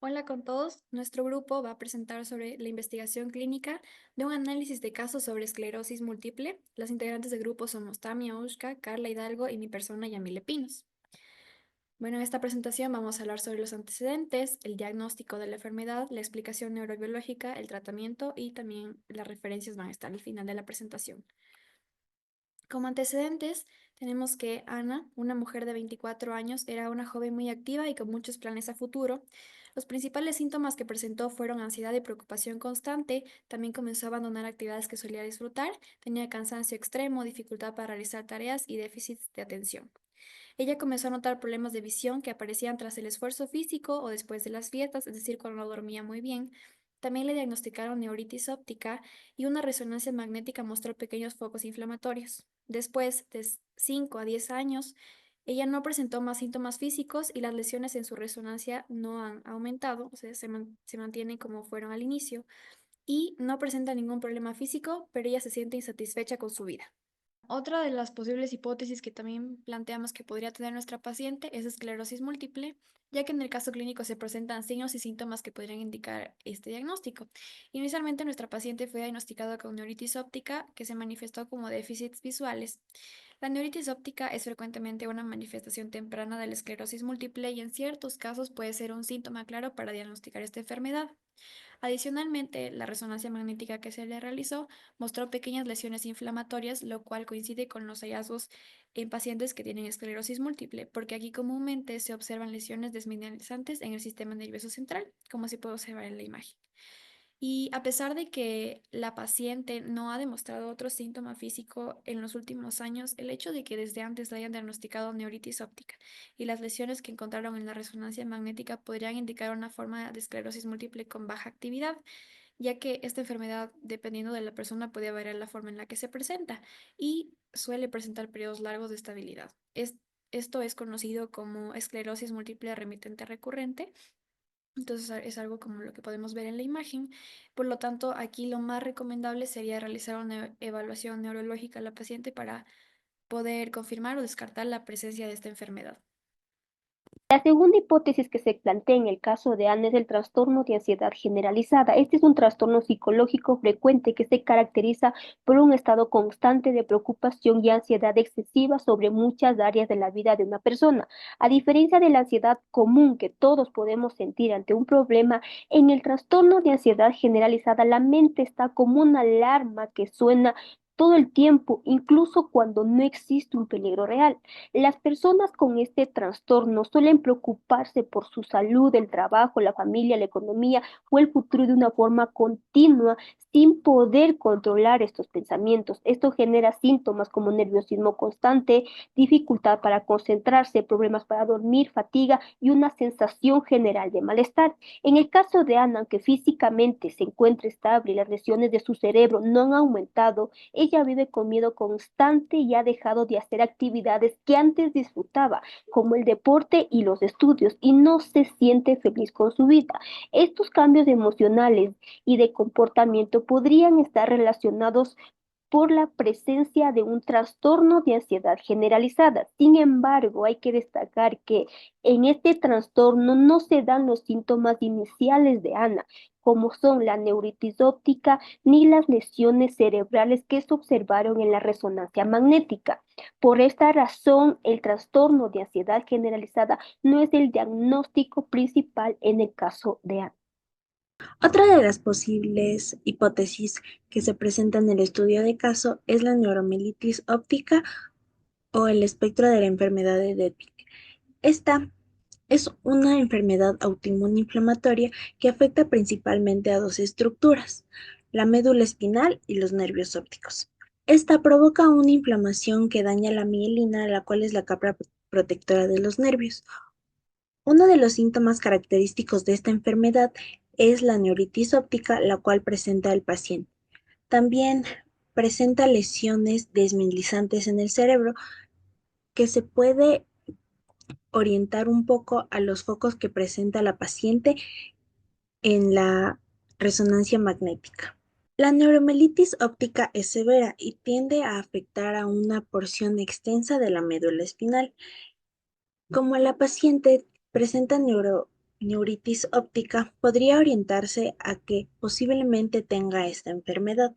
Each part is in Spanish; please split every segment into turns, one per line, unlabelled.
Hola con todos. Nuestro grupo va a presentar sobre la investigación clínica de un análisis de casos sobre esclerosis múltiple. Las integrantes del grupo somos Tamia Oushka, Carla Hidalgo y mi persona Yamile Pinos. Bueno, en esta presentación vamos a hablar sobre los antecedentes, el diagnóstico de la enfermedad, la explicación neurobiológica, el tratamiento y también las referencias van a estar al final de la presentación. Como antecedentes, tenemos que Ana, una mujer de 24 años, era una joven muy activa y con muchos planes a futuro. Los principales síntomas que presentó fueron ansiedad y preocupación constante, también comenzó a abandonar actividades que solía disfrutar, tenía cansancio extremo, dificultad para realizar tareas y déficits de atención. Ella comenzó a notar problemas de visión que aparecían tras el esfuerzo físico o después de las dietas, es decir, cuando no dormía muy bien. También le diagnosticaron neuritis óptica y una resonancia magnética mostró pequeños focos inflamatorios. Después de 5 a 10 años, ella no presentó más síntomas físicos y las lesiones en su resonancia no han aumentado, o sea, se mantienen como fueron al inicio, y no presenta ningún problema físico, pero ella se siente insatisfecha con su vida. Otra de las posibles hipótesis que también planteamos que podría tener nuestra paciente es esclerosis múltiple, ya que en el caso clínico se presentan signos y síntomas que podrían indicar este diagnóstico. Inicialmente nuestra paciente fue diagnosticada con neuritis óptica, que se manifestó como déficits visuales. La neuritis óptica es frecuentemente una manifestación temprana de la esclerosis múltiple y en ciertos casos puede ser un síntoma claro para diagnosticar esta enfermedad. Adicionalmente, la resonancia magnética que se le realizó mostró pequeñas lesiones inflamatorias, lo cual coincide con los hallazgos en pacientes que tienen esclerosis múltiple, porque aquí comúnmente se observan lesiones desmineralizantes en el sistema nervioso central, como se puede observar en la imagen. Y a pesar de que la paciente no ha demostrado otro síntoma físico en los últimos años, el hecho de que desde antes le hayan diagnosticado neuritis óptica y las lesiones que encontraron en la resonancia magnética podrían indicar una forma de esclerosis múltiple con baja actividad, ya que esta enfermedad, dependiendo de la persona, puede variar la forma en la que se presenta y suele presentar periodos largos de estabilidad. Esto es conocido como esclerosis múltiple remitente recurrente. Entonces es algo como lo que podemos ver en la imagen. Por lo tanto, aquí lo más recomendable sería realizar una evaluación neurológica a la paciente para poder confirmar o descartar la presencia de esta enfermedad.
La segunda hipótesis que se plantea en el caso de Ana es el trastorno de ansiedad generalizada. Este es un trastorno psicológico frecuente que se caracteriza por un estado constante de preocupación y ansiedad excesiva sobre muchas áreas de la vida de una persona. A diferencia de la ansiedad común que todos podemos sentir ante un problema, en el trastorno de ansiedad generalizada la mente está como una alarma que suena todo el tiempo, incluso cuando no existe un peligro real. Las personas con este trastorno suelen preocuparse por su salud, el trabajo, la familia, la economía o el futuro de una forma continua sin poder controlar estos pensamientos. Esto genera síntomas como nerviosismo constante, dificultad para concentrarse, problemas para dormir, fatiga y una sensación general de malestar. En el caso de Ana, aunque físicamente se encuentra estable y las lesiones de su cerebro no han aumentado, ella vive con miedo constante y ha dejado de hacer actividades que antes disfrutaba, como el deporte y los estudios, y no se siente feliz con su vida. Estos cambios emocionales y de comportamiento podrían estar relacionados por la presencia de un trastorno de ansiedad generalizada. Sin embargo, hay que destacar que en este trastorno no se dan los síntomas iniciales de Ana, como son la neuritis óptica ni las lesiones cerebrales que se observaron en la resonancia magnética. Por esta razón, el trastorno de ansiedad generalizada no es el diagnóstico principal en el caso de Ana.
Otra de las posibles hipótesis que se presenta en el estudio de caso es la neuromielitis óptica o el espectro de la enfermedad de Debig. Esta es una enfermedad autoinmune inflamatoria que afecta principalmente a dos estructuras, la médula espinal y los nervios ópticos. Esta provoca una inflamación que daña la mielina, la cual es la capa protectora de los nervios. Uno de los síntomas característicos de esta enfermedad es la neuritis óptica, la cual presenta el paciente. También presenta lesiones desmielizantes en el cerebro que se puede orientar un poco a los focos que presenta la paciente en la resonancia magnética. La neuromielitis óptica es severa y tiende a afectar a una porción extensa de la médula espinal. Como la paciente presenta neuritis óptica podría orientarse a que posiblemente tenga esta enfermedad.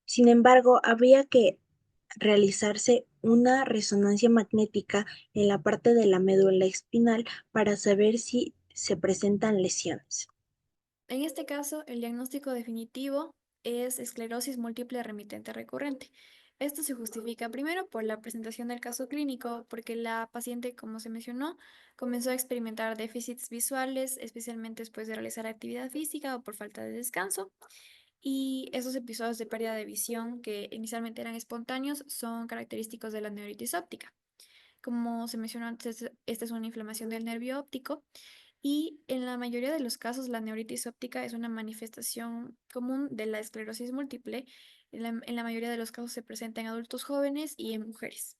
Sin embargo, habría que realizarse una resonancia magnética en la parte de la médula espinal para saber si se presentan lesiones.
En este caso, el diagnóstico definitivo es esclerosis múltiple remitente recurrente. Esto se justifica primero por la presentación del caso clínico, porque la paciente, como se mencionó, comenzó a experimentar déficits visuales, especialmente después de realizar actividad física o por falta de descanso. Y esos episodios de pérdida de visión, que inicialmente eran espontáneos, son característicos de la neuritis óptica. Como se mencionó antes, esta es una inflamación del nervio óptico y en la mayoría de los casos la neuritis óptica es una manifestación común de la esclerosis múltiple. En la mayoría de los casos se presenta en adultos jóvenes y en mujeres.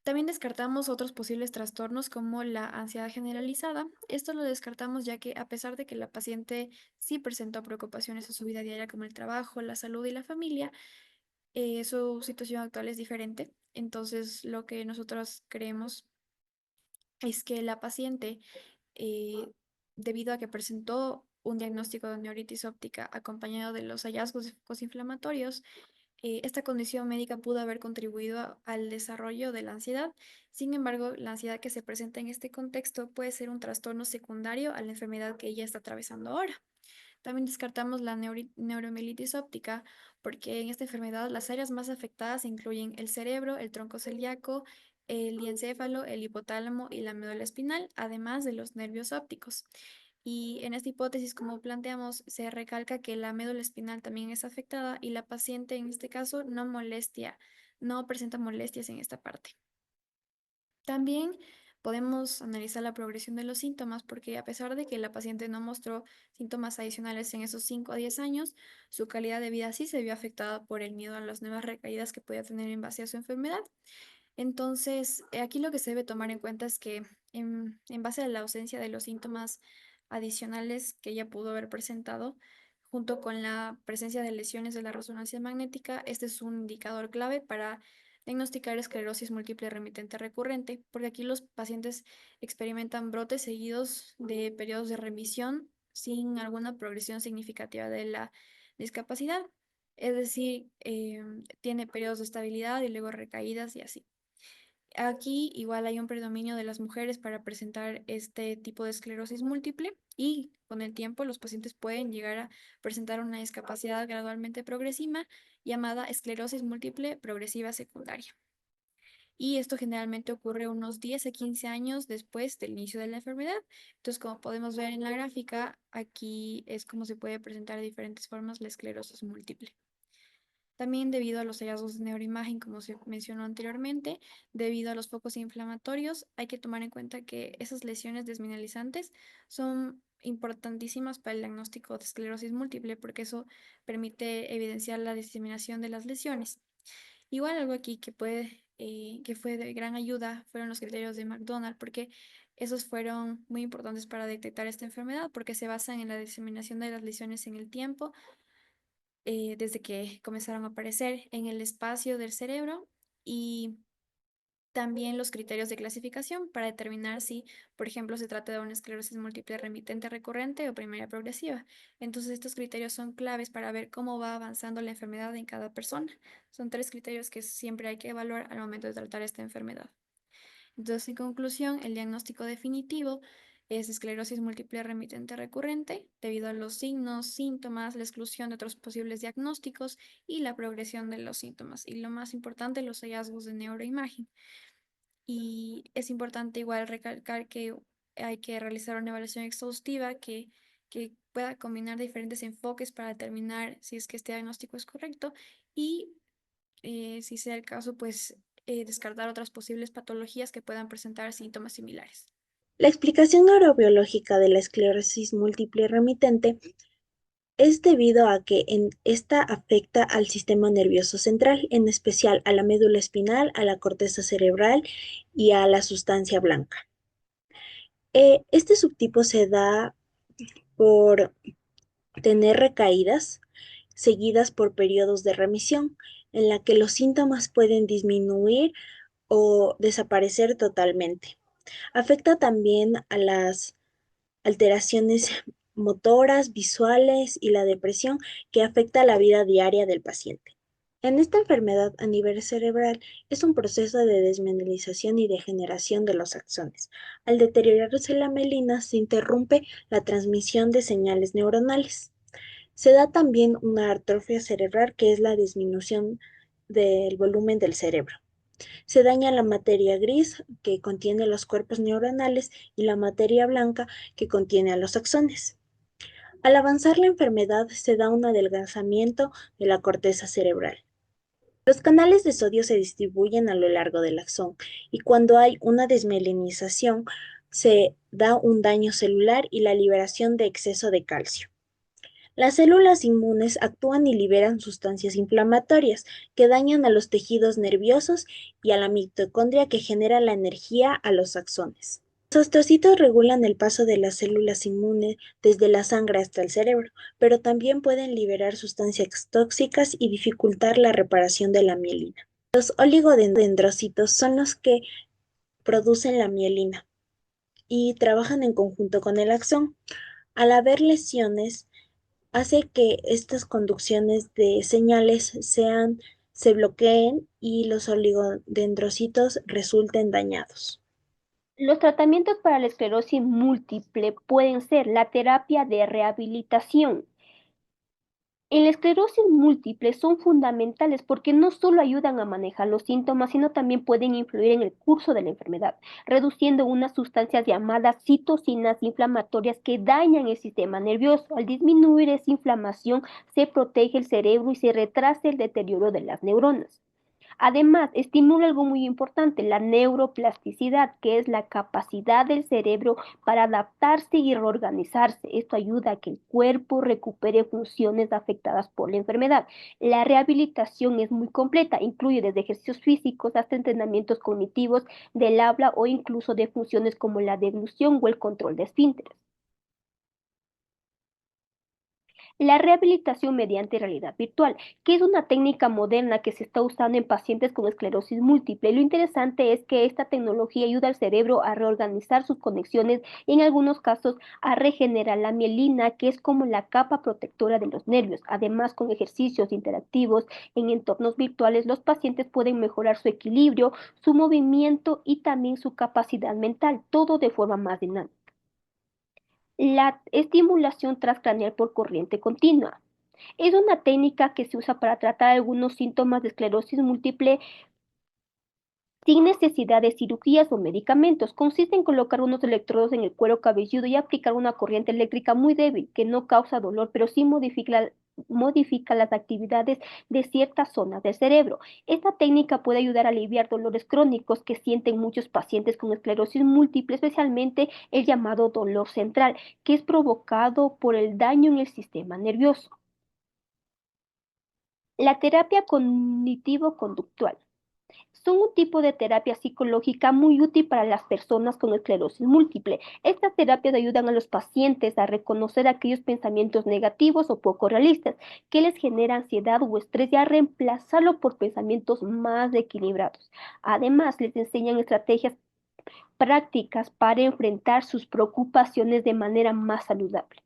También descartamos otros posibles trastornos como la ansiedad generalizada. Esto lo descartamos ya que a pesar de que la paciente sí presentó preocupaciones en su vida diaria como el trabajo, la salud y la familia, su situación actual es diferente. Entonces, lo que nosotros creemos es que la paciente, eh, debido a que presentó un diagnóstico de neuritis óptica acompañado de los hallazgos de focos inflamatorios, esta condición médica pudo haber contribuido al desarrollo de la ansiedad. Sin embargo, la ansiedad que se presenta en este contexto puede ser un trastorno secundario a la enfermedad que ella está atravesando ahora. También descartamos la neuromielitis óptica porque en esta enfermedad las áreas más afectadas incluyen el cerebro, el tronco celíaco, el diencéfalo, el hipotálamo y la médula espinal, además de los nervios ópticos. Y en esta hipótesis, como planteamos, se recalca que la médula espinal también es afectada y la paciente en este caso no presenta molestias en esta parte. También podemos analizar la progresión de los síntomas porque a pesar de que la paciente no mostró síntomas adicionales en esos 5 a 10 años, su calidad de vida sí se vio afectada por el miedo a las nuevas recaídas que podía tener en base a su enfermedad. Entonces, aquí lo que se debe tomar en cuenta es que en base a la ausencia de los síntomas adicionales que ella pudo haber presentado, junto con la presencia de lesiones de la resonancia magnética, este es un indicador clave para diagnosticar esclerosis múltiple remitente recurrente, porque aquí los pacientes experimentan brotes seguidos de periodos de remisión sin alguna progresión significativa de la discapacidad. Es decir, tiene periodos de estabilidad y luego recaídas y así. Aquí igual hay un predominio de las mujeres para presentar este tipo de esclerosis múltiple y con el tiempo los pacientes pueden llegar a presentar una discapacidad gradualmente progresiva llamada esclerosis múltiple progresiva secundaria. Y esto generalmente ocurre unos 10 a 15 años después del inicio de la enfermedad. Entonces, como podemos ver en la gráfica, aquí es como se puede presentar de diferentes formas la esclerosis múltiple. También debido a los hallazgos de neuroimagen, como se mencionó anteriormente, debido a los focos inflamatorios, hay que tomar en cuenta que esas lesiones desmineralizantes son importantísimas para el diagnóstico de esclerosis múltiple porque eso permite evidenciar la diseminación de las lesiones. Igual algo aquí que fue de gran ayuda fueron los criterios de McDonald porque esos fueron muy importantes para detectar esta enfermedad porque se basan en la diseminación de las lesiones en el tiempo desde que comenzaron a aparecer en el espacio del cerebro y también los criterios de clasificación para determinar si, por ejemplo, se trata de una esclerosis múltiple remitente recurrente o primaria progresiva. Entonces, estos criterios son claves para ver cómo va avanzando la enfermedad en cada persona. Son 3 criterios que siempre hay que evaluar al momento de tratar esta enfermedad. Entonces, en conclusión, el diagnóstico definitivo es esclerosis múltiple remitente recurrente debido a los signos, síntomas, la exclusión de otros posibles diagnósticos y la progresión de los síntomas. Y lo más importante, los hallazgos de neuroimagen. Y es importante igual recalcar que hay que realizar una evaluación exhaustiva que pueda combinar diferentes enfoques para determinar si es que este diagnóstico es correcto y si sea el caso, pues descartar otras posibles patologías que puedan presentar síntomas similares.
La explicación neurobiológica de la esclerosis múltiple remitente es debido a que esta afecta al sistema nervioso central, en especial a la médula espinal, a la corteza cerebral y a la sustancia blanca. Este subtipo se da por tener recaídas seguidas por periodos de remisión, en la que los síntomas pueden disminuir o desaparecer totalmente. Afecta también a las alteraciones motoras, visuales y la depresión que afecta la vida diaria del paciente. En esta enfermedad a nivel cerebral es un proceso de desmineralización y degeneración de los axones. Al deteriorarse la mielina se interrumpe la transmisión de señales neuronales. Se da también una atrofia cerebral que es la disminución del volumen del cerebro. Se daña la materia gris que contiene los cuerpos neuronales y la materia blanca que contiene a los axones. Al avanzar la enfermedad se da un adelgazamiento de la corteza cerebral. Los canales de sodio se distribuyen a lo largo del axón y cuando hay una desmielinización se da un daño celular y la liberación de exceso de calcio. Las células inmunes actúan y liberan sustancias inflamatorias que dañan a los tejidos nerviosos y a la mitocondria que genera la energía a los axones. Los astrocitos regulan el paso de las células inmunes desde la sangre hasta el cerebro, pero también pueden liberar sustancias tóxicas y dificultar la reparación de la mielina. Los oligodendrocitos son los que producen la mielina y trabajan en conjunto con el axón. Al haber lesiones, hace que estas conducciones de señales se bloqueen y los oligodendrocitos resulten dañados.
Los tratamientos para la esclerosis múltiple pueden ser la terapia de rehabilitación. En la esclerosis múltiple son fundamentales porque no solo ayudan a manejar los síntomas, sino también pueden influir en el curso de la enfermedad, reduciendo unas sustancias llamadas citocinas inflamatorias que dañan el sistema nervioso. Al disminuir esa inflamación, se protege el cerebro y se retrasa el deterioro de las neuronas. Además, estimula algo muy importante, la neuroplasticidad, que es la capacidad del cerebro para adaptarse y reorganizarse. Esto ayuda a que el cuerpo recupere funciones afectadas por la enfermedad. La rehabilitación es muy completa, incluye desde ejercicios físicos hasta entrenamientos cognitivos del habla o incluso de funciones como la deglución o el control de esfínteres. La rehabilitación mediante realidad virtual, que es una técnica moderna que se está usando en pacientes con esclerosis múltiple. Lo interesante es que esta tecnología ayuda al cerebro a reorganizar sus conexiones y en algunos casos a regenerar la mielina, que es como la capa protectora de los nervios. Además, con ejercicios interactivos en entornos virtuales, los pacientes pueden mejorar su equilibrio, su movimiento y también su capacidad mental, todo de forma más dinámica. La estimulación transcraneal por corriente continua. Es una técnica que se usa para tratar algunos síntomas de esclerosis múltiple sin necesidad de cirugías o medicamentos. Consiste en colocar unos electrodos en el cuero cabelludo y aplicar una corriente eléctrica muy débil que no causa dolor, pero sí modifica las actividades de ciertas zonas del cerebro. Esta técnica puede ayudar a aliviar dolores crónicos que sienten muchos pacientes con esclerosis múltiple, especialmente el llamado dolor central, que es provocado por el daño en el sistema nervioso. La terapia cognitivo-conductual son un tipo de terapia psicológica muy útil para las personas con esclerosis múltiple. Estas terapias ayudan a los pacientes a reconocer aquellos pensamientos negativos o poco realistas que les generan ansiedad o estrés y a reemplazarlo por pensamientos más equilibrados. Además, les enseñan estrategias prácticas para enfrentar sus preocupaciones de manera más saludable.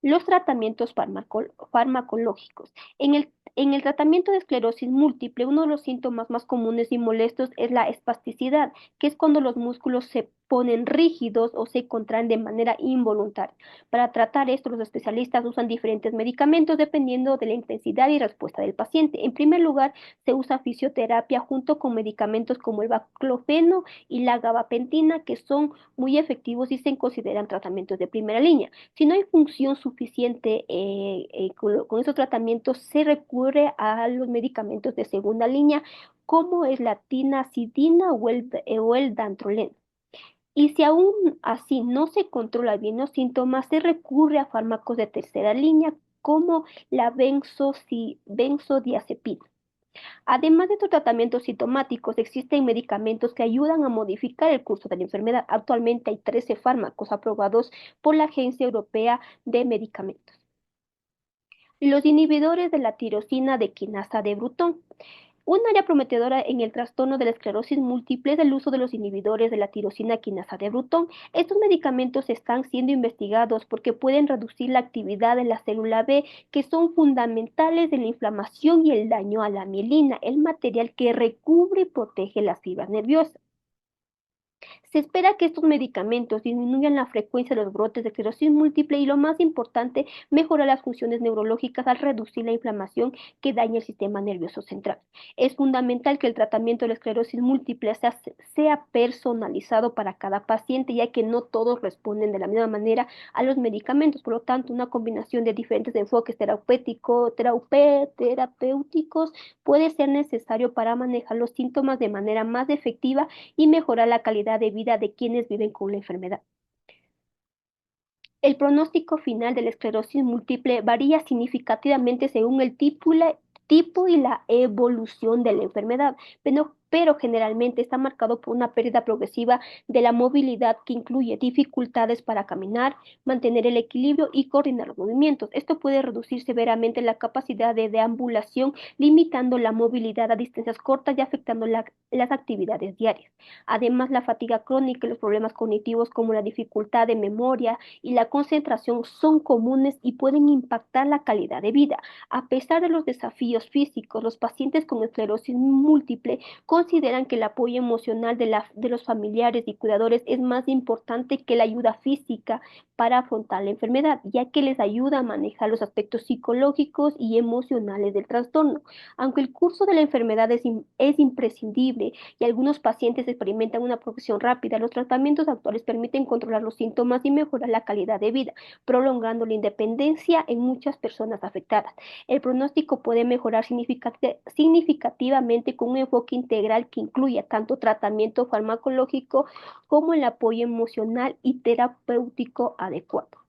Los tratamientos farmacológicos. En el tratamiento de esclerosis múltiple, uno de los síntomas más comunes y molestos es la espasticidad, que es cuando los músculos se ponen rígidos o se contraen de manera involuntaria. Para tratar esto, los especialistas usan diferentes medicamentos dependiendo de la intensidad y respuesta del paciente. En primer lugar, se usa fisioterapia junto con medicamentos como el baclofeno y la gabapentina, que son muy efectivos y se consideran tratamientos de primera línea. Si no hay función suficiente con esos tratamientos, se recurre a los medicamentos de segunda línea, como es la tinacidina o el dantroleno. Y si aún así no se controla bien los síntomas, se recurre a fármacos de tercera línea, como la benzodiazepina. Además de estos tratamientos sintomáticos, existen medicamentos que ayudan a modificar el curso de la enfermedad. Actualmente hay 13 fármacos aprobados por la Agencia Europea de Medicamentos. Los inhibidores de la tirosina de quinasa de Bruton. Un área prometedora en el trastorno de la esclerosis múltiple es el uso de los inhibidores de la tirosina quinasa de Bruton. Estos medicamentos están siendo investigados porque pueden reducir la actividad de la célula B, que son fundamentales de la inflamación y el daño a la mielina, el material que recubre y protege las fibras nerviosas. Se espera que estos medicamentos disminuyan la frecuencia de los brotes de esclerosis múltiple y, lo más importante, mejorar las funciones neurológicas al reducir la inflamación que daña el sistema nervioso central. Es fundamental que el tratamiento de la esclerosis múltiple sea personalizado para cada paciente, ya que no todos responden de la misma manera a los medicamentos. Por lo tanto, una combinación de diferentes enfoques terapéuticos puede ser necesario para manejar los síntomas de manera más efectiva y mejorar la calidad de vida de quienes viven con la enfermedad. El pronóstico final de la esclerosis múltiple varía significativamente según el tipo y la evolución de la enfermedad, pero generalmente está marcado por una pérdida progresiva de la movilidad que incluye dificultades para caminar, mantener el equilibrio y coordinar los movimientos. Esto puede reducir severamente la capacidad de deambulación, limitando la movilidad a distancias cortas y afectando las actividades diarias. Además, la fatiga crónica y los problemas cognitivos como la dificultad de memoria y la concentración son comunes y pueden impactar la calidad de vida. A pesar de los desafíos físicos, los pacientes con esclerosis múltiple consideran que el apoyo emocional de los familiares y cuidadores es más importante que la ayuda física para afrontar la enfermedad, ya que les ayuda a manejar los aspectos psicológicos y emocionales del trastorno. Aunque el curso de la enfermedad es imprescindible y algunos pacientes experimentan una progresión rápida, los tratamientos actuales permiten controlar los síntomas y mejorar la calidad de vida, prolongando la independencia en muchas personas afectadas. El pronóstico puede mejorar significativamente con un enfoque integral que incluya tanto tratamiento farmacológico como el apoyo emocional y terapéutico adecuado.